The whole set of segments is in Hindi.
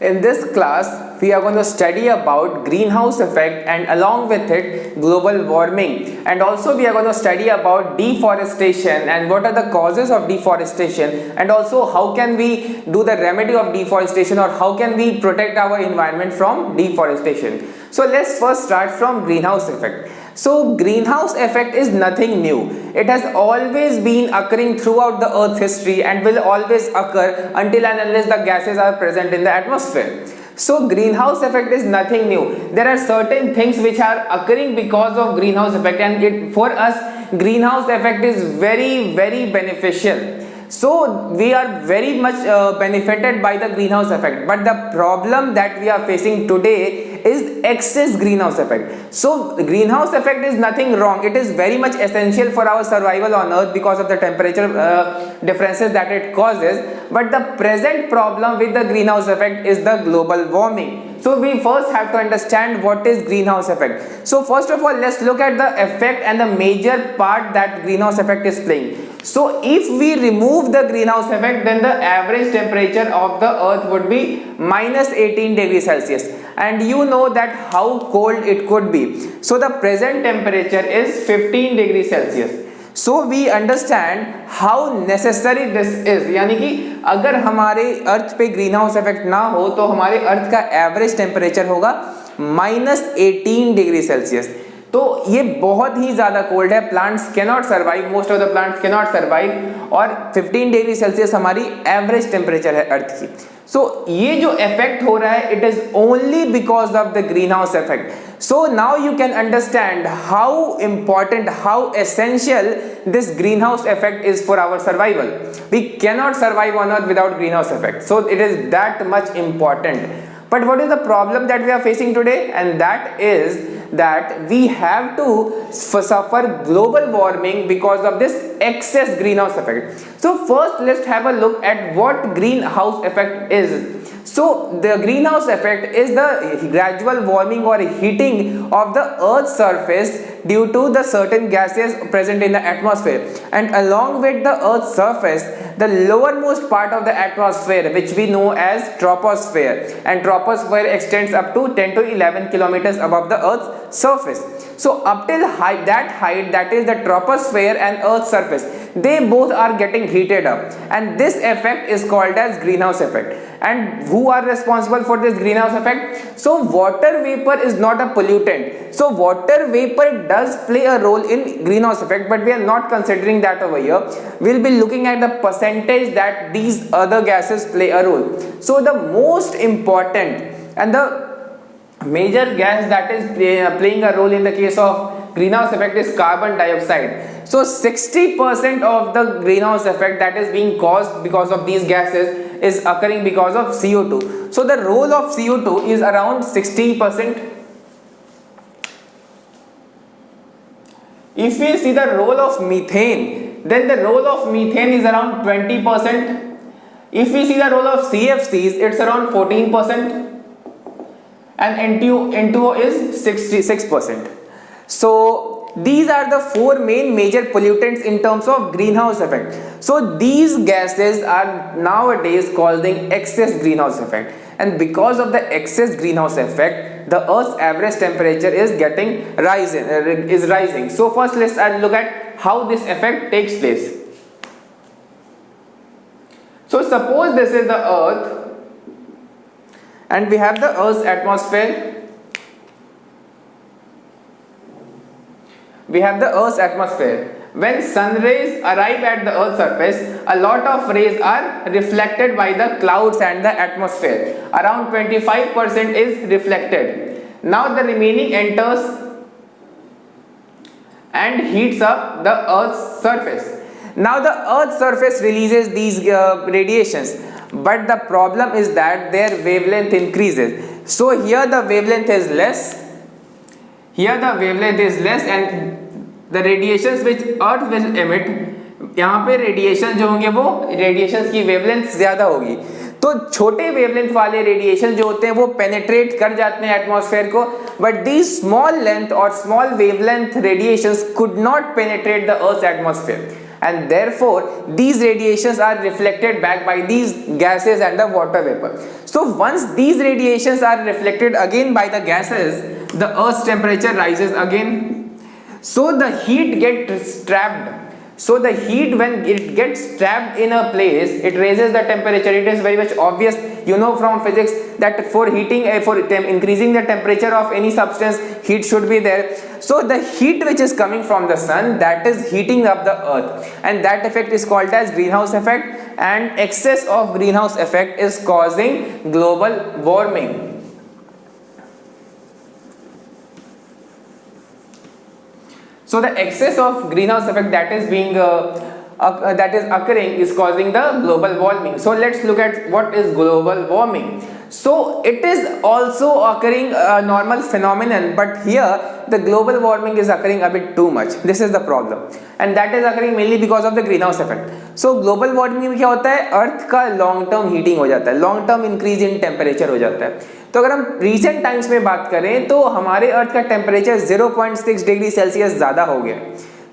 In this class, we are going to study about greenhouse effect and along with it global warming, and also we are going to study about deforestation and what are the causes of deforestation, and also how can we do the remedy of deforestation or how can we protect our environment from deforestation. So let's first start from greenhouse effect. So greenhouse effect is nothing new. It has always been occurring throughout the earth's history and will always occur until and unless the gases are present in the atmosphere. So greenhouse effect is nothing new. There are certain things which are occurring because of greenhouse effect, and for us greenhouse effect is very beneficial. So we are very much benefited by the greenhouse effect, but the problem that we are facing today is excess greenhouse effect. So the greenhouse effect is nothing wrong. It is very much essential for our survival on earth because of the temperature differences that it causes. But the present problem with the greenhouse effect is the global warming. So we first have to understand what is greenhouse effect. So first of all, let's look at the effect and the major part that greenhouse effect is playing. So if we remove the greenhouse effect, then the average temperature of the earth would be minus 18 degrees Celsius, and you know that how cold it could be. So the present temperature is 15 degrees Celsius. So we understand how necessary this is. यानी कि अगर हमारे अर्थ पे ग्रीन हाउस इफेक्ट ना हो तो हमारे अर्थ का एवरेज टेम्परेचर होगा माइनस 18 डिग्री सेल्सियस. तो ये बहुत ही ज्यादा कोल्ड है. Plants can not survive, most of the plants can not survive, और 15 डिग्री सेल्सियस हमारी एवरेज टेम्परेचर है अर्थ की. सो ये जो इफेक्ट हो रहा है, it is only because of the green house effect. So now you can understand how important, how essential this greenhouse effect is for our survival. We cannot survive on earth without greenhouse effect. So it is that much important. But what is the problem that we are facing today? And that is that we have to suffer global warming because of this excess greenhouse effect. So first let's have a look at what greenhouse effect is. So the greenhouse effect is the gradual warming or heating of the earth's surface due to the certain gases present in the atmosphere, and along with the earth's surface the lowermost part of the atmosphere, which we know as troposphere, and troposphere extends up to 10 to 11 kilometers above the earth's surface. So up till that height, that is the troposphere and earth's surface, they both are getting heated up, and this effect is called as greenhouse effect. And who are responsible for this greenhouse effect? So water vapor is not a pollutant. So water vapor does play a role in greenhouse effect, but we are not considering that over here. We'll be looking at the percentage that these other gases play a role. So the most important and the major gas that is playing a role in the case of greenhouse effect is carbon dioxide. So 60% of the greenhouse effect that is being caused because of these gases is occurring because of CO2. So the role of CO2 is around 60%. If we see the role of methane, then the role of methane is around 20%. If we see the role of CFCs, it's around 14%. And N2O is 66%. So these are the four main major pollutants in terms of greenhouse effect. So these gases are nowadays causing excess greenhouse effect, and because of the excess greenhouse effect, the earth's average temperature is rising. So first let's look at how this effect takes place. So suppose this is the earth, and we have the earth's atmosphere. We have the earth's atmosphere. When sun rays arrive at the earth's surface, a lot of rays are reflected by the clouds and the atmosphere. Around 25% is reflected. Now the remaining enters and heats up the earth's surface. Now the earth's surface releases these radiations, but the problem is that their wavelength increases. So here the wavelength is less, and the radiations which earth will emit, यहाँ पे रेडिएशन जो होंगे वो रेडिएशंस की वेवलेंथ ज्यादा होगी. तो छोटे वेवलेंथ वाले रेडिएशन जो होते हैं वो पेनिट्रेट कर जाते हैं एटमॉस्फेयर को, बट दीज स्मॉल लेंथ और small wavelength radiations could not penetrate the earth atmosphere. and therefore these radiations are reflected back by these gases and the water vapor. So once these radiations are reflected again by the gases, the earth's temperature rises again. So the heat gets trapped. So the heat, when it gets trapped in a place, it raises the temperature. It is very much obvious, you know from physics, that for heating, increasing the temperature of any substance, heat should be there. So the heat which is coming from the sun, that is heating up the earth, and that effect is called as greenhouse effect, and excess of greenhouse effect is causing global warming. So the excess of greenhouse effect that is being that is occurring is causing the global warming. So let's look at what is global warming. So it is also occurring a normal phenomenon, but here the global warming is occurring a bit too much. This is the problem, and that is occurring mainly because of the greenhouse effect. So global warming में क्या होता है, अर्थ का लॉन्ग टर्म हीटिंग हो जाता है, long term increase in temperature हो जाता है. तो अगर हम रीसेंट टाइम्स में बात करें तो हमारे अर्थ का टेम्परेचर 0.6 डिग्री सेल्सियस ज़्यादा हो गया.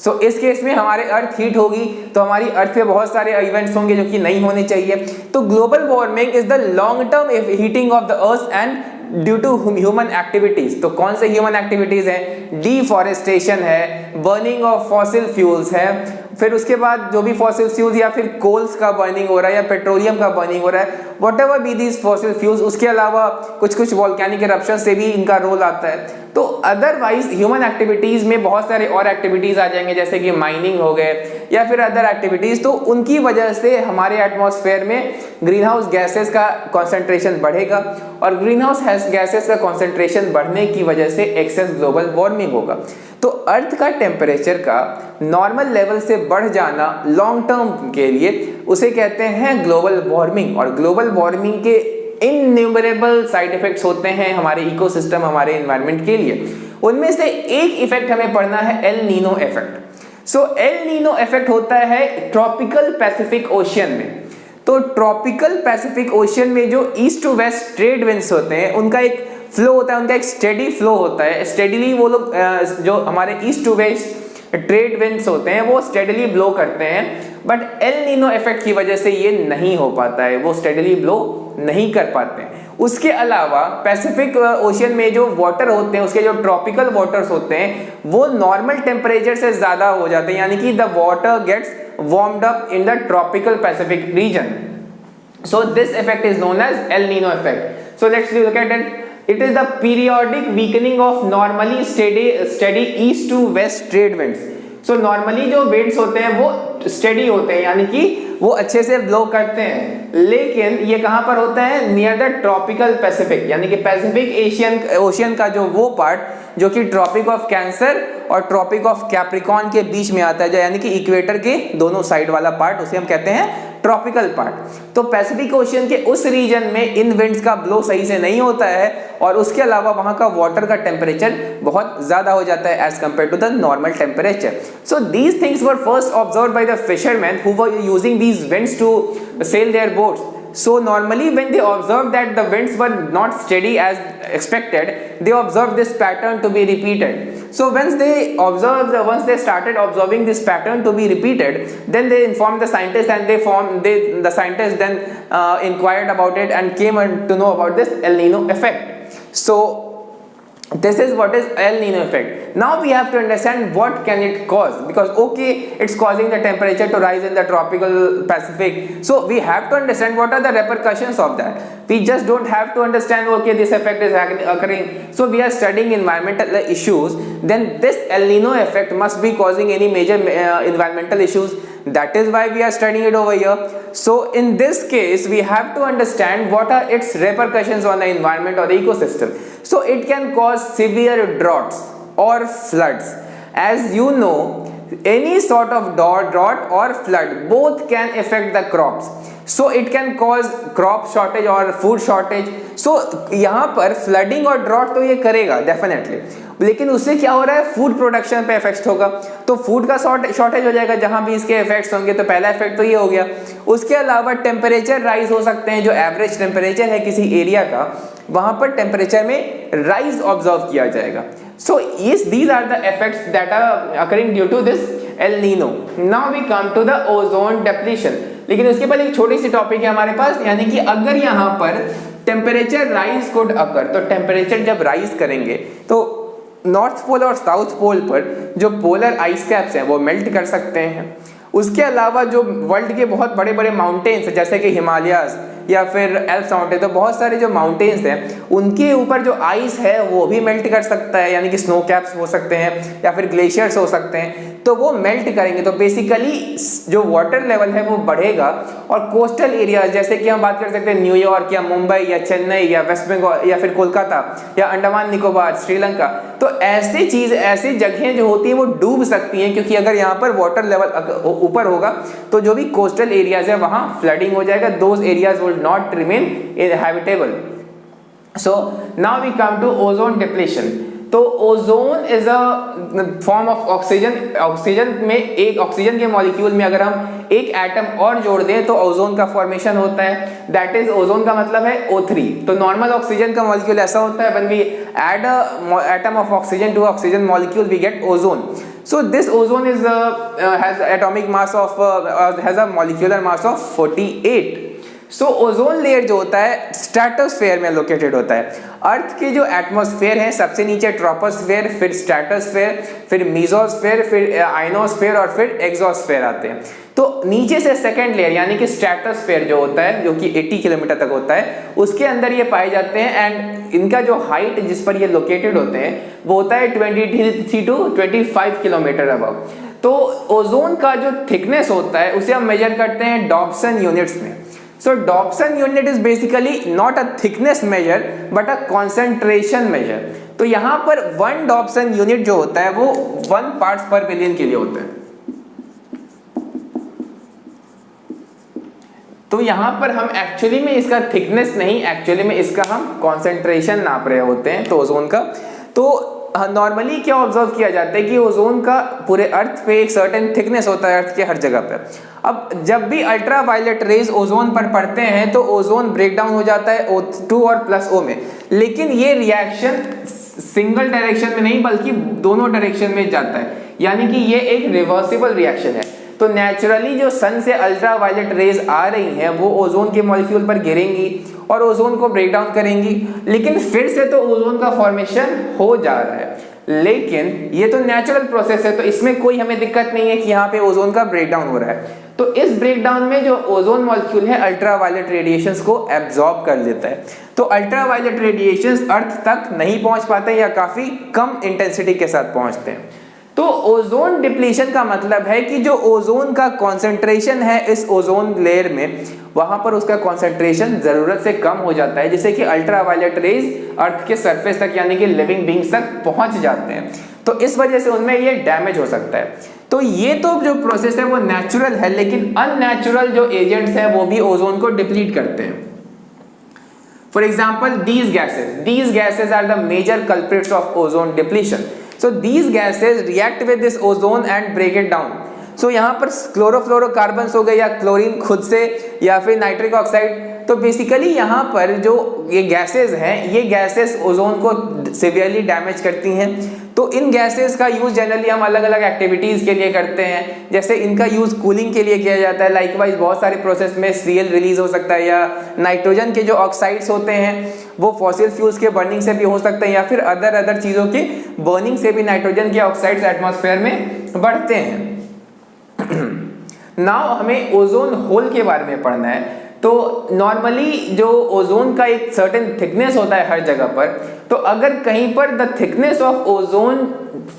सो इस केस में हमारे अर्थ हीट होगी तो हमारी अर्थ पे बहुत सारे इवेंट्स होंगे जो कि नहीं होने चाहिए. तो global warming is the long term heating of the earth and due to human activities. तो कौन से ह्यूमन एक्टिविटीज हैं? डिफॉरेस्टेशन है, बर्निंग ऑफ फॉसिल फ्यूल्स है, फिर उसके बाद जो भी फॉसिल फ्यूल्स या फिर कोल्स का बर्निंग हो रहा है या पेट्रोलियम का बर्निंग हो रहा है, what ever be these fossil fuels. उसके अलावा कुछ वॉल्केनिक इरप्शन से भी इनका रोल आता है. तो अदरवाइज ह्यूमन एक्टिविटीज में बहुत सारे और एक्टिविटीज आ जाएंगे, जैसे कि माइनिंग हो गए या फिर अदर एक्टिविटीज. तो उनकी वजह से हमारे एटमॉस्फेयर में ग्रीन हाउस गैसेस का कॉन्सेंट्रेशन बढ़ेगा, और ग्रीन हाउस गैसेस का कॉन्सेंट्रेशन बढ़ने की वजह से एक्सेस ग्लोबल वार्मिंग होगा. तो अर्थ का टेम्परेचर का नॉर्मल लेवल से बढ़ जाना लॉन्ग टर्म के लिए उसे कहते हैं ग्लोबल वार्मिंग. और ग्लोबल वार्मिंग के इनन्यूमरेबल साइड इफेक्ट्स होते हैं हमारे इकोसिस्टम, हमारे एनवायरनमेंट के लिए. उनमें से एक इफेक्ट हमें पढ़ना है, El Nino effect. So El Nino effect होता है ट्रॉपिकल पैसिफिक ओशियन में. तो ट्रॉपिकल पैसिफिक ओशियन में जो east to west trade winds होते हैं उनका एक फ्लो होता है, उनका एक स्टेडी फ्लो होता है. स्टेडीली वो लोग जो हमारे east to west trade winds होते हैं वो स्टेडीली ब्लो करते हैं. बट एल नीनो इफेक्ट की वजह से ये नहीं हो पाता है, वो स्टेडीली ब्लो नहीं कर पाते हैं. उसके अलावा पैसिफिक ओशियन में जो वाटर होते हैं, उसके जो ट्रॉपिकल वाटर्स होते हैं वो नॉर्मल टेम्परेचर से ज्यादा हो जाते हैं, यानी कि the water gets warmed up in the tropical Pacific region. So this effect is known as El Nino effect. So let's look at it. It is the periodic weakening of normally steady east to west trade winds. So normally जो winds होते हैं वो steady होते हैं, यानी कि वो अच्छे से blow करते हैं, लेकिन ये कहाँ पर होता है? नियर द ट्रॉपिकल पैसिफिक, यानी कि पैसिफिक ओशियन का जो वो पार्ट जो कि ट्रॉपिक ऑफ कैंसर और ट्रॉपिक ऑफ कैप्रिकॉर्न के बीच में आता है, यानी कि इक्वेटर के दोनों साइड वाला पार्ट, उसे हम कहते हैं ट्रॉपिकल पार्ट. तो पैसिफिक ओशियन के उस रीजन में इन विंड्स का ब्लो सही से नहीं होता है, और उसके अलावा वहां का वाटर का टेम्परेचर बहुत ज्यादा हो जाता है as compare to the normal temperature. So these things were first observed by the fisherman who were using these winds to sail their boats. So normally when they observed that the winds were not steady as expected, they observed this pattern to be repeated. So once they started observing this pattern to be repeated, then they informed the scientists, and the scientists then inquired about it and came to know about this El Nino effect. So this is what is El Nino effect. Now we have to understand what can it cause, because okay, it's causing the temperature to rise in the tropical Pacific. So we have to understand what are the repercussions of that. We just don't have to understand okay, this effect is occurring. So we are studying environmental issues, then this El Nino effect must be causing any major environmental issues. That is why we are studying it over here. So in this case we have to understand what are its repercussions on the environment or the ecosystem. So it can cause severe droughts or floods. As you know, any sort of drought or flood both can affect the crops. So it can cause crop shortage or food shortage. So यहाँ पर flooding और drought तो ये करेगा definitely, लेकिन उससे क्या हो रहा है? फूड प्रोडक्शन पे इफेक्ट होगा, तो फूड का शॉर्टेज हो जाएगा जहां भी इसके इफेक्ट्स होंगे. तो पहला इफेक्ट तो ये हो गया. उसके अलावा टेम्परेचर राइज हो सकते हैं, जो एवरेज टेम्परेचर है किसी एरिया का वहां पर टेम्परेचर में राइज ऑब्जर्व किया जाएगा. So these are the effects that are occurring due to this El Nino. Now we come to the ozone depletion. लेकिन उसके पहले एक छोटी सी टॉपिक है हमारे पास, यानी कि अगर यहाँ पर टेम्परेचर राइज कुड अकर, तो टेम्परेचर जब राइज करेंगे तो नॉर्थ पोल और साउथ पोल पर जो पोलर आइस कैप्स हैं वो मेल्ट कर सकते हैं। उसके अलावा जो वर्ल्ड के बहुत बड़े बड़े माउंटेन्स हैं जैसे कि हिमालयाज या फिर एल्प्स माउंटेन, तो बहुत सारे जो माउंटेन्स हैं उनके ऊपर जो आइस है वो भी मेल्ट कर सकता है, यानी कि स्नो कैप्स हो सकते हैं या फिर ग्लेशियर्स हो सकते हैं, तो वो मेल्ट करेंगे तो बेसिकली जो वाटर लेवल है वो बढ़ेगा। और कोस्टल एरिया जैसे कि हम बात कर सकते हैं न्यूयॉर्क या मुंबई या चेन्नई या वेस्ट बंगाल या फिर कोलकाता या अंडमान निकोबार, श्रीलंका, तो ऐसी जगहें जो होती हैं वो डूब सकती हैं, क्योंकि अगर यहाँ पर वाटर लेवल ऊपर होगा तो जो भी कोस्टल एरियाज है वहाँ फ्लडिंग हो जाएगा, those areas will not remain habitable. So now we come to ozone depletion. तो ozone is a form of oxygen. Oxygen में एक ऑक्सीजन के मॉलिक्यूल में अगर हम एक एटम और जोड़ दें तो ओजोन का फॉर्मेशन होता है, दैट इज ओजोन का मतलब है O3। तो नॉर्मल ऑक्सीजन का मॉलिक्यूल ऐसा होता है, when we add a atom of oxygen to oxygen molecule we get ozone. So this ozone is has atomic mass of has a molecular mass of 48। So ozone layer जो होता है स्ट्रेटोस्फेयर में लोकेटेड होता है। अर्थ के जो एटमॉस्फेयर है सबसे नीचे ट्रोपोस्फेयर, फिर स्ट्रेटोस्फेयर, फिर मीजोस्फेयर, फिर आयनोस्फेयर और फिर एक्सोस्फेयर आते हैं। तो नीचे से सेकेंड लेयर यानी कि स्ट्रेटोस्फेयर जो होता है जो कि 80 किलोमीटर तक होता है, उसके अंदर ये पाए जाते हैं एंड इनका जो हाइट जिस पर ये लोकेटेड होते हैं वो होता है 23 to 25 किलोमीटर अबव। तो ओजोन का जो थिकनेस होता है उसे हम मेजर करते हैं डॉप्सन यूनिट्स में। So Dobson unit is basically not a thickness measure but a concentration measure। तो यहाँ पर 1 Dobson unit जो होता है वो 1 parts per billion के लिए होता है। तो यहाँ पर हम एक्चुअली में इसका थिकनेस नहीं, एक्चुअली में इसका हम कॉन्सेंट्रेशन नाप रहे होते हैं तो ओजोन का। तो नॉर्मली क्या ऑब्जर्व किया जाता है कि ओजोन का पूरे अर्थ पे एक सर्टेन थिकनेस होता है अर्थ के हर जगह पे। अब जब भी अल्ट्रा वायलेट रेज ओजोन पर पड़ते हैं तो ओजोन ब्रेक डाउन हो जाता है O2 और प्लस O में, लेकिन ये रिएक्शन सिंगल डायरेक्शन में नहीं बल्कि दोनों डायरेक्शन में जाता है, यानी कि ये एक रिवर्सिबल रिएक्शन है। तो नेचुरली जो सन से अल्ट्रा वायलेट रेज आ रही हैं वो ओजोन के मॉलिक्यूल पर गिरेंगी और ओजोन को ब्रेक डाउन करेंगी, लेकिन फिर से तो ओजोन का फॉर्मेशन हो जा रहा है। लेकिन ये तो नेचुरल प्रोसेस है तो इसमें कोई हमें दिक्कत नहीं है कि यहाँ पे ओजोन का ब्रेक डाउन हो रहा है। तो इस ब्रेक डाउन में जो ओजोन मॉलिक्यूल है अल्ट्रा वायलेट रेडिएशंस को एब्जॉर्ब कर लेता है। तो अल्ट्रा वायलेट रेडिएशंस अर्थ तक नहीं पहुंच पाते या काफी कम इंटेंसिटी के साथ पहुंचते हैं। तो ओजोन डिप्लीशन का मतलब है कि जो ओजोन का कॉन्सेंट्रेशन है इस ओजोन लेयर में वहां पर उसका कॉन्सेंट्रेशन जरूरत से कम हो जाता है, जिससे कि अल्ट्रा वायलेट रेज अर्थ के सरफेस तक यानी कि लिविंग बींग्स तक पहुंच जाते हैं। तो इस वजह से उनमें ये डैमेज हो सकता है। तो ये तो जो प्रोसेस है वो नेचुरल है, लेकिन अननेचुरल जो एजेंट्स हैं वो भी ओजोन को डिप्लीट करते हैं। For example these gases are the major culprits of ozone depletion। So these gases react with this ozone and break it down। So यहाँ पर क्लोरोफ्लोरोकार्बन्स हो गए या क्लोरीन खुद से या फिर नाइट्रिक ऑक्साइड, तो बेसिकली यहाँ पर जो ये गैसेस हैं ये गैसेस ओजोन को सिवियरली डैमेज करती हैं। तो इन गैसेस का यूज जनरली हम अलग अलग एक्टिविटीज़ के लिए करते हैं, जैसे इनका यूज कूलिंग के लिए किया जाता है। लाइकवाइज बहुत सारे प्रोसेस में Cl रिलीज हो सकता है, या नाइट्रोजन के जो ऑक्साइड्स होते हैं वो फॉसिल फ्यूल्स के बर्निंग से भी हो सकते हैं, या फिर अदर चीज़ों के बर्निंग से भी नाइट्रोजन के ऑक्साइड्स एटमॉस्फेयर में बढ़ते हैं। नाउ हमें ओजोन होल के बारे में पढ़ना है। तो नॉर्मली जो ओजोन का एक सर्टेन थिकनेस होता है हर जगह पर, तो अगर कहीं पर the thickness of ozone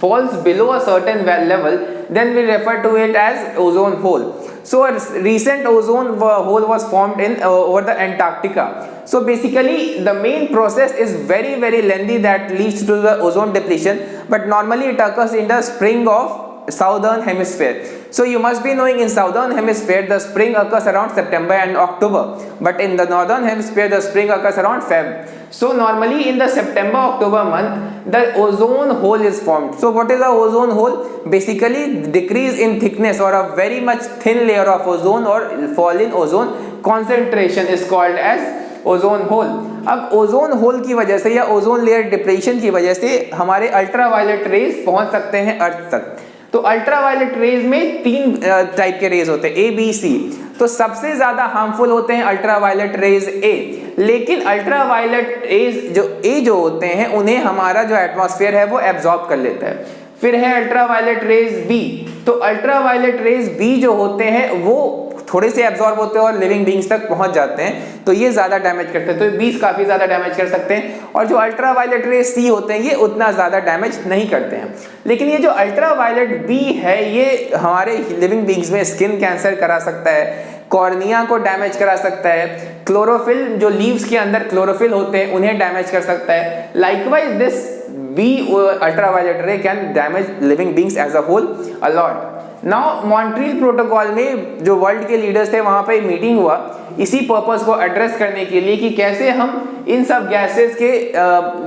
falls below a certain level then we refer to it as ozone hole. So a recent ozone hole was formed in over the Antarctica। So basically the main process is very lengthy that leads to the ozone depletion, but normally it occurs in the spring of southern hemisphere। So you must be knowing in southern hemisphere the spring occurs around September and October, but in the northern hemisphere the spring occurs around Feb। So normally in the September-October month the ozone hole is formed। So what is a ozone hole? Basically decrease in thickness or a very much thin layer of ozone or fall in ozone concentration is called as ozone hole. अब ओजोन होल की वजह से या ओजोन लेयर डिप्रेशन की वजह से हमारे अल्ट्रा वायलेट रेज पहुंच सकते हैं अर्थ तक। तो अल्ट्रावायलेट रेज में 3 टाइप के रेज होते हैं, ए बी सी। तो सबसे ज्यादा हार्मफुल होते हैं अल्ट्रावायलेट रेज ए, लेकिन अल्ट्रावायलेट ए जो होते हैं उन्हें हमारा जो एटमॉस्फेयर है वो एब्जॉर्ब कर लेता है। फिर है अल्ट्रावायलेट रेज बी। तो अल्ट्रावायलेट रेज बी जो होते हैं वो थोड़े से एब्जॉर्ब होते हैं और लिविंग बींग्स तक पहुंच जाते हैं, तो ये ज्यादा डैमेज करते हैं, तो 20 काफी ज्यादा डैमेज कर सकते हैं। और जो अल्ट्रावायलेट रेज सी होते हैं ये उतना ज्यादा डैमेज नहीं करते हैं। लेकिन ये जो अल्ट्रावायलेट बी है ये हमारे लिविंग बींग्स में स्किन कैंसर करा सकता है, कॉर्निया को डैमेज करा सकता है, क्लोरोफिल जो लीव्स के अंदर क्लोरोफिल होते हैं उन्हें डैमेज कर सकता है। Likewise this B ultraviolet ray can damage living beings as a whole a lot. Now Montreal protocol में जो वर्ल्ड के लीडर्स थे वहां पे मीटिंग हुआ इसी पर्पस को एड्रेस करने के लिए कि कैसे हम इन सब गैसेस के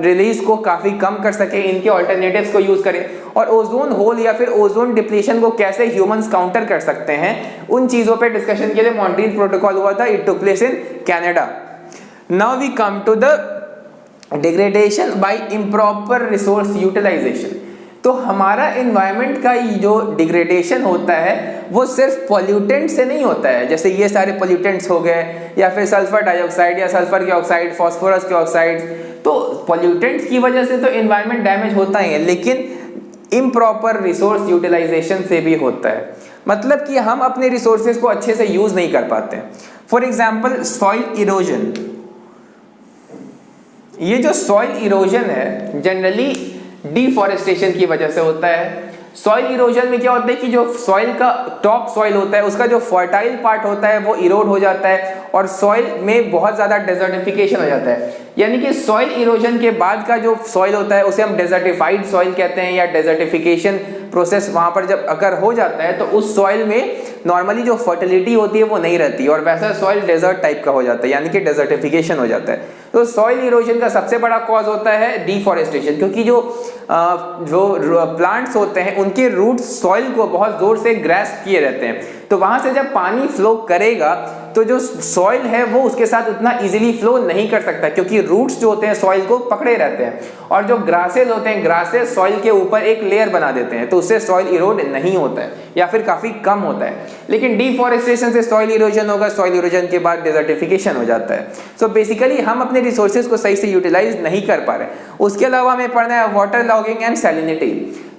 रिलीज को काफी कम कर सके, इनके ऑल्टरनेटिव्स को यूज करें और ओजोन होल या फिर ओजोन डिप्लीशन को कैसे ह्यूमंस काउंटर कर सकते हैं, उन चीजों पे डिस्कशन के लिए मॉन्ट्रियल प्रोटोकॉल हुआ था। It took place in Canada. Now we come to the degradation by improper resource utilization. तो हमारा एनवायरनमेंट का जो डिग्रेडेशन होता है वो सिर्फ पॉल्यूटेंट से नहीं होता है, जैसे ये सारे पॉल्यूटेंट्स हो गए या फिर सल्फर डाइऑक्साइड या सल्फर के ऑक्साइड, फास्फोरस के ऑक्साइड, तो पॉल्यूटेंट्स की वजह से तो एनवायरनमेंट डैमेज होता ही है, लेकिन इम्प्रॉपर रिसोर्स यूटिलाइजेशन से भी होता है। मतलब कि हम अपने रिसोर्सेज को अच्छे से यूज नहीं कर पाते। For example soil erosion. ये जो सॉइल इरोजन है जनरली डिफॉरेस्टेशन की वजह से होता है। सॉइल इरोजन में क्या होता है कि जो सॉइल का टॉप सॉइल होता है उसका जो फर्टाइल पार्ट होता है वो इरोड हो जाता है और सॉइल में बहुत ज्यादा डेजर्टिफिकेशन हो जाता है। यानी कि सॉइल इरोजन के बाद का जो सॉइल होता है उसे हम डेजर्टिफाइड सॉइल कहते हैं, या डेजर्टिफिकेशन प्रोसेस वहां पर जब अगर हो जाता है तो उस सॉइल में नॉर्मली जो फर्टिलिटी होती है वो नहीं रहती और वैसा सॉइल डेजर्ट टाइप का हो जाता है, यानी कि डेजर्टिफिकेशन हो जाता है। तो सॉइल इरोजन का सबसे बड़ा कॉज होता है डिफॉरेस्टेशन, क्योंकि जो प्लांट्स होते हैं उनके रूट्स सॉइल को बहुत जोर से ग्रैस्प किए रहते हैं, तो वहां से जब पानी फ्लो करेगा तो जो सॉइल है वो उसके साथ उतना इजीली फ्लो नहीं कर सकता, क्योंकि रूट्स जो होते हैं सॉइल को पकड़े रहते हैं और जो ग्रासेस होते हैं ग्रासेस सॉइल के ऊपर एक लेयर बना देते हैं, तो उससे सॉइल इरोड नहीं होता है या फिर काफी कम होता है। लेकिन डिफॉरेस्टेशन से सॉइल इरोजन होगा, सॉइल इरोजन के बाद डेजर्टिफिकेशन हो जाता है। सो बेसिकली हम अपने रिसोर्सेज को सही से यूटिलाइज नहीं कर पा रहे। उसके अलावा हमें पढ़ना है वाटर लॉगिंग एंड सैलिनिटी।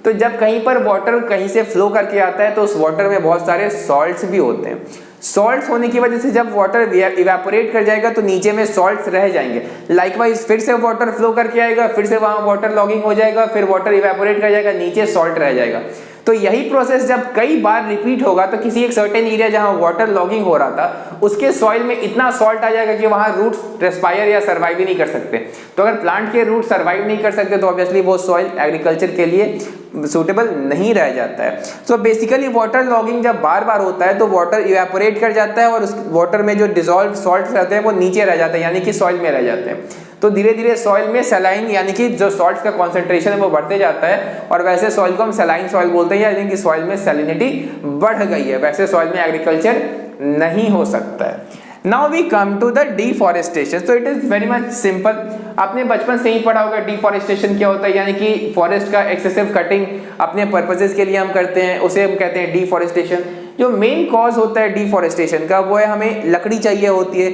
तो जब कहीं पर वाटर कहीं से फ्लो करके आता है तो उस वाटर में बहुत सारे सॉल्ट्स भी होते हैं। सॉल्ट्स होने की वजह से जब वाटर इवेपोरेट कर जाएगा तो नीचे में सॉल्ट्स रह जाएंगे। लाइकवाइज फिर से वाटर फ्लो करके आएगा, फिर से वहां वाटर लॉगिंग हो जाएगा, फिर वाटर इवेपोरेट कर जाएगा, नीचे सॉल्ट रह जाएगा। तो यही प्रोसेस जब कई बार रिपीट होगा तो किसी एक सर्टेन एरिया जहां वाटर लॉगिंग हो रहा था उसके सॉइल में इतना सॉल्ट आ जाएगा कि वहां रूट्स रेस्पायर या सर्वाइव ही नहीं कर सकते। तो अगर प्लांट के रूट सर्वाइव नहीं कर सकते तो ऑब्वियसली वो सॉइल एग्रीकल्चर के लिए सूटेबल नहीं रह जाता है। सो बेसिकली वाटर लॉगिंग जब बार बार होता है तो वाटर इवेपोरेट कर जाता है और उस वाटर में जो डिसॉल्व सॉल्ट रहते हैं वो नीचे रह जाते हैं, यानी कि सॉइल में रह जाते हैं। तो धीरे धीरे सॉइल में सलाइन यानी कि जो सॉल्ट्स का कॉन्सेंट्रेशन है वो बढ़ते जाता है और वैसे सॉइल को हम सलाइन सॉइल बोलते हैं, यानी कि सॉइल में सैलिनिटी बढ़ गई है, वैसे सॉइल में एग्रीकल्चर नहीं हो सकता है। Now we come to the deforestation. तो it is very much simple. आपने बचपन से ही पढ़ा होगा डिफॉरेस्टेशन क्या होता है, यानी कि फॉरेस्ट का एक्सेसिव कटिंग अपने पर्पसेस के लिए हम करते हैं, उसे हम कहते हैं डिफॉरेस्टेशन। जो मेन कॉज होता है डिफॉरेस्टेशन का वो है हमें लकड़ी चाहिए होती है।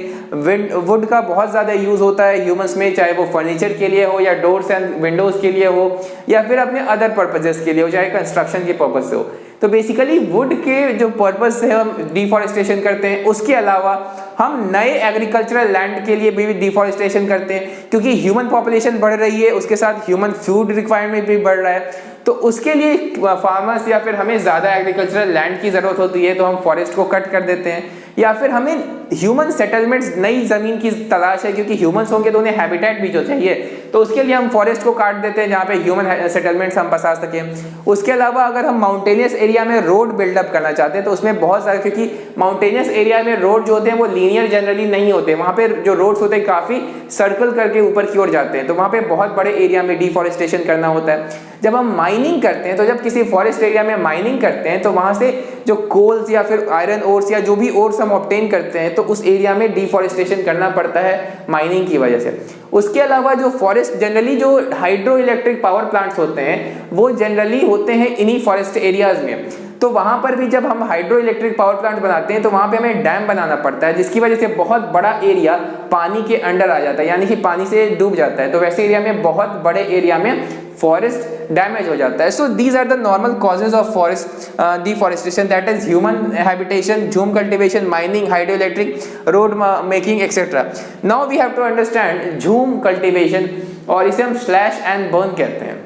वुड का बहुत ज़्यादा यूज़ होता है ह्यूमंस में, चाहे वो फर्नीचर के लिए हो या डोर्स एंड विंडोज़ के लिए हो या फिर अपने अदर पर्पसेस के लिए हो, चाहे कंस्ट्रक्शन के पर्पज से हो। तो बेसिकली वुड के जो पर्पज से हम डिफॉरेस्टेशन करते हैं, उसके अलावा हम नए एग्रीकल्चरल लैंड के लिए भी डिफॉरेस्टेशन करते हैं, क्योंकि ह्यूमन पॉपुलेशन बढ़ रही है, उसके साथ ह्यूमन फूड रिक्वायरमेंट भी बढ़ रहा है। तो उसके लिए फार्मर्स या फिर हमें ज़्यादा एग्रीकल्चरल लैंड की ज़रूरत होती है तो हम फॉरेस्ट को कट कर देते हैं, या फिर हमें ह्यूमन सेटलमेंट्स नई ज़मीन की तलाश है, क्योंकि ह्यूमंस होंगे तो उन्हें हैबिटेट भी जो चाहिए, तो उसके लिए हम फॉरेस्ट को काट देते हैं जहाँ पे ह्यूमन सेटलमेंट्स हम बसा सकें। उसके अलावा अगर हम माउंटेनियस एरिया में रोड बिल्डअप करना चाहते हैं तो उसमें बहुत सारे, क्योंकि माउंटेनियस एरिया में रोड जो होते हैं वो लीनियर जनरली नहीं होते, वहाँ पे जो रोड्स होते हैं काफ़ी सर्कल करके ऊपर की ओर जाते हैं, तो वहाँ पे बहुत बड़े एरिया में डिफॉरेस्टेशन करना होता है। जब हम माइनिंग करते हैं तो जब किसी फॉरेस्ट एरिया में माइनिंग करते हैं तो वहाँ से जो कोल्स या फिर आयरन ओर्स या जो भी ओर्स हम ऑब्टेन करते हैं तो उस एरिया में डिफॉरेस्टेशन करना पड़ता है माइनिंग की वजह से। उसके अलावा जो फॉरेस्ट फॉरेस्ट जनरली जो हाइड्रो इलेक्ट्रिक पावर प्लांट्स होते हैं वो जनरली होते हैं इन्हीं फॉरेस्ट एरियाज में। तो वहां पर भी जब हम हाइड्रो इलेक्ट्रिक पावर प्लांट बनाते हैं तो वहां पे हमें डैम बनाना पड़ता है, जिसकी वजह से बहुत बड़ा एरिया पानी के अंडर आ जाता है, यानी कि पानी से डूब जाता है। तो वैसे एरिया में, बहुत बड़े एरिया में फॉरेस्ट डैमेज हो जाता है। So these are the normal causes of forest deforestation, that is human habitation, jhum cultivation, mining, hydro electric, road making etcetera. Now we have to understand jhum cultivation, और इसे हम स्लैश एंड बर्न कहते हैं।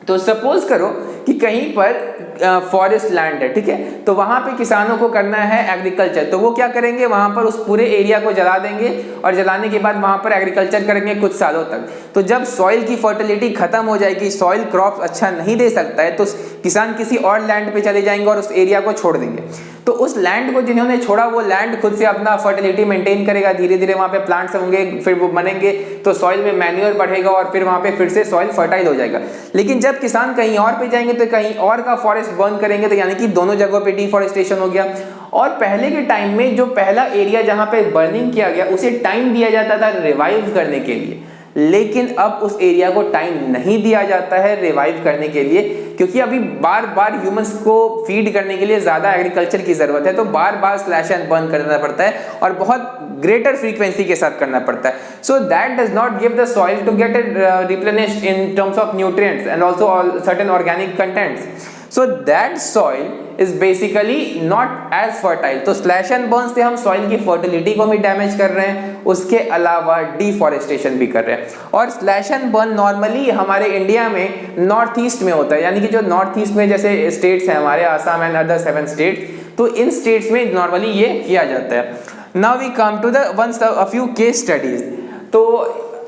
तो सपोज करो कि कहीं पर फॉरेस्ट लैंड है, ठीक है, तो वहां पे किसानों को करना है एग्रीकल्चर। तो वो क्या करेंगे, वहां पर उस पूरे एरिया को जला देंगे और जलाने के बाद वहां पर एग्रीकल्चर करेंगे कुछ सालों तक। तो जब सॉइल की फर्टिलिटी खत्म हो जाएगी, सॉइल क्रॉप अच्छा नहीं दे सकता है, तो किसान किसी और लैंड पे चले जाएंगे और उस एरिया को छोड़ देंगे। तो उस लैंड को जिन्होंने छोड़ा, वो लैंड खुद से अपना फर्टिलिटी मेंटेन करेगा, धीरे धीरे वहां पे प्लांट्स होंगे, फिर वो बनेंगे, तो सॉइल में मैन्योर बढ़ेगा और फिर वहां पे फिर से सॉइल फर्टाइल हो जाएगा। लेकिन जब किसान कहीं और पे जाएंगे तो कहीं और का फॉरेस्ट बर्न करेंगे, तो यानी कि दोनों जगहों पे डिफॉरेस्टेशन हो गया। और पहले के टाइम में जो पहला एरिया जहां पे बर्निंग किया गया, उसे टाइम दिया जाता था रिवाइव करने के लिए, लेकिन अब उस एरिया को टाइम नहीं दिया जाता है रिवाइव करने के लिए, क्योंकि अभी बार बार ह्यूमंस को फीड करने के लिए ज्यादा एग्रीकल्चर की जरूरत है। तो बार बार स्लैश एंड बर्न करना पड़ता है और बहुत ग्रेटर फ्रीक्वेंसी के साथ करना पड़ता है। So that does not give the soil to get replenished in terms of nutrients and also certain organic contents. So that soil is basically not as fertile। तो स्लैश एंड बर्न से हम सॉइल की फर्टिलिटी को भी डैमेज कर रहे हैं, उसके अलावा डिफॉरेस्टेशन भी कर रहे हैं। और स्लैश एंड बर्न नॉर्मली हमारे इंडिया में नॉर्थ ईस्ट में होता है, यानी कि जो नॉर्थ ईस्ट में जैसे स्टेट्स हैं हमारे, आसाम एंड अदर 7 स्टेट्स, तो इन स्टेट्स में नॉर्मली ये किया जाता है। Now we come to a few case studies. तो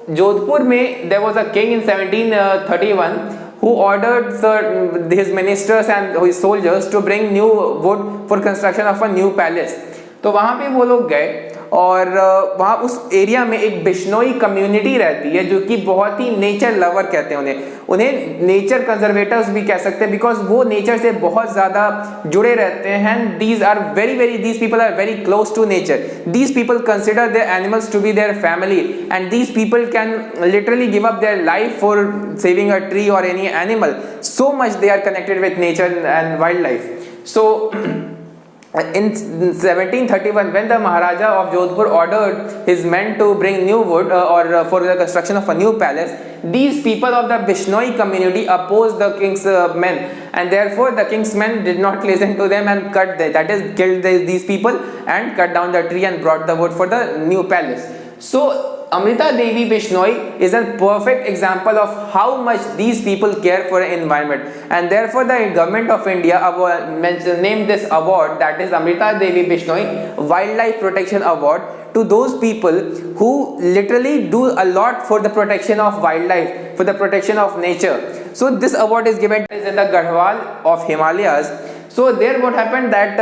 जोधपुर में there was a king in 1731 who ordered his ministers and his soldiers to bring new wood for construction of a new palace। तो वहां पे वो लोग गए और वहाँ उस एरिया में एक बिश्नोई कम्युनिटी रहती है जो कि बहुत ही नेचर लवर कहते हैं उन्हें नेचर कंजर्वेटर्स भी कह सकते हैं, बिकॉज वो नेचर से बहुत ज़्यादा जुड़े रहते हैं। these people are very close to nature। these people consider their animals to be their family and these people can literally give up their life for saving a tree or any animal, so much they are connected with nature and wildlife। So in 1731 when the Maharaja of Jodhpur ordered his men to bring new wood for the construction of a new palace, these people of the Bishnoi community opposed the king's men, and therefore the king's men did not listen to them and killed these people and cut down the tree and brought the wood for the new palace। So Amrita Devi Bishnoi is a perfect example of how much these people care for the environment, and therefore the government of India named this award, that is Amrita Devi Bishnoi Wildlife Protection Award, to those people who literally do a lot for the protection of wildlife, for the protection of nature। So this award is given in the Garhwal of Himalayas। So there what happened that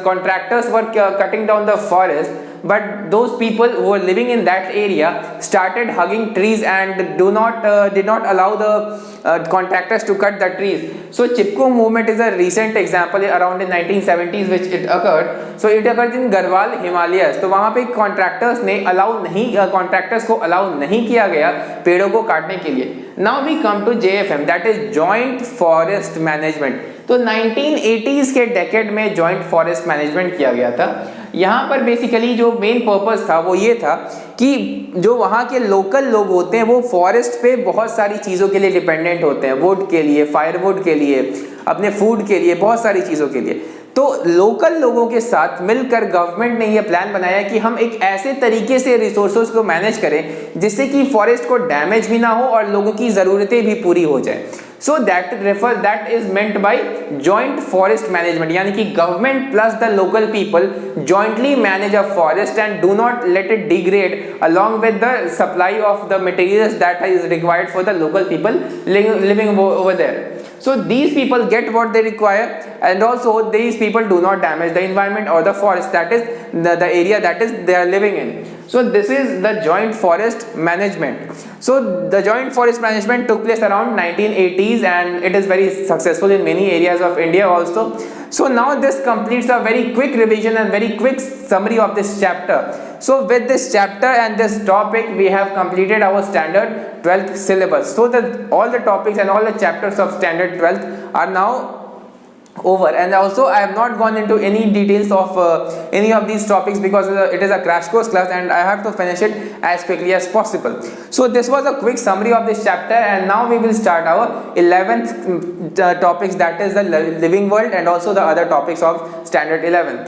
contractors were cutting down the forest, but those people who were living in that area started hugging trees and did not allow the contractors to cut the trees। So Chipko movement is a recent example around in 1970s which it occurred। So it occurred in Garhwal Himalayas। तो वहाँ पे contractors को allow नहीं किया गया पेड़ों को काटने के लिए। Now we come to JFM, that is Joint Forest Management। तो 1980s के डेकेड में जॉइंट फॉरेस्ट मैनेजमेंट किया गया था। यहाँ पर बेसिकली जो मेन पर्पस था वो ये था कि जो वहाँ के लोकल लोग होते हैं वो फॉरेस्ट पे बहुत सारी चीज़ों के लिए डिपेंडेंट होते हैं, वुड के लिए, फायरवुड के लिए, अपने फूड के लिए, बहुत सारी चीज़ों के लिए। तो लोकल लोगों के साथ मिलकर गवर्नमेंट ने ये प्लान बनाया कि हम एक ऐसे तरीके से रिसोर्सेज को मैनेज करें जिससे कि फॉरेस्ट को डैमेज भी ना हो और लोगों की ज़रूरतें भी पूरी हो जाए। So that is meant by joint forest management, यानी कि government plus the local people jointly manage a forest and do not let it degrade along with the supply of the materials that is required for the local people living over there। So these people get what they require, and also these people do not damage the environment or the forest, that is the area that is they are living in। So this is the joint forest management। So the joint forest management took place around 1980s and it is very successful in many areas of India also। So now this completes a very quick revision and very quick summary of this chapter। So with this chapter and this topic, we have completed our standard 12th syllabus. So that all the topics and all the chapters of standard 12th are now over. And also I have not gone into any details of any of these topics because it is a crash course class and I have to finish it as quickly as possible. So this was a quick summary of this chapter, and now we will start our 11th topics, that is the living world and also the other topics of standard 11.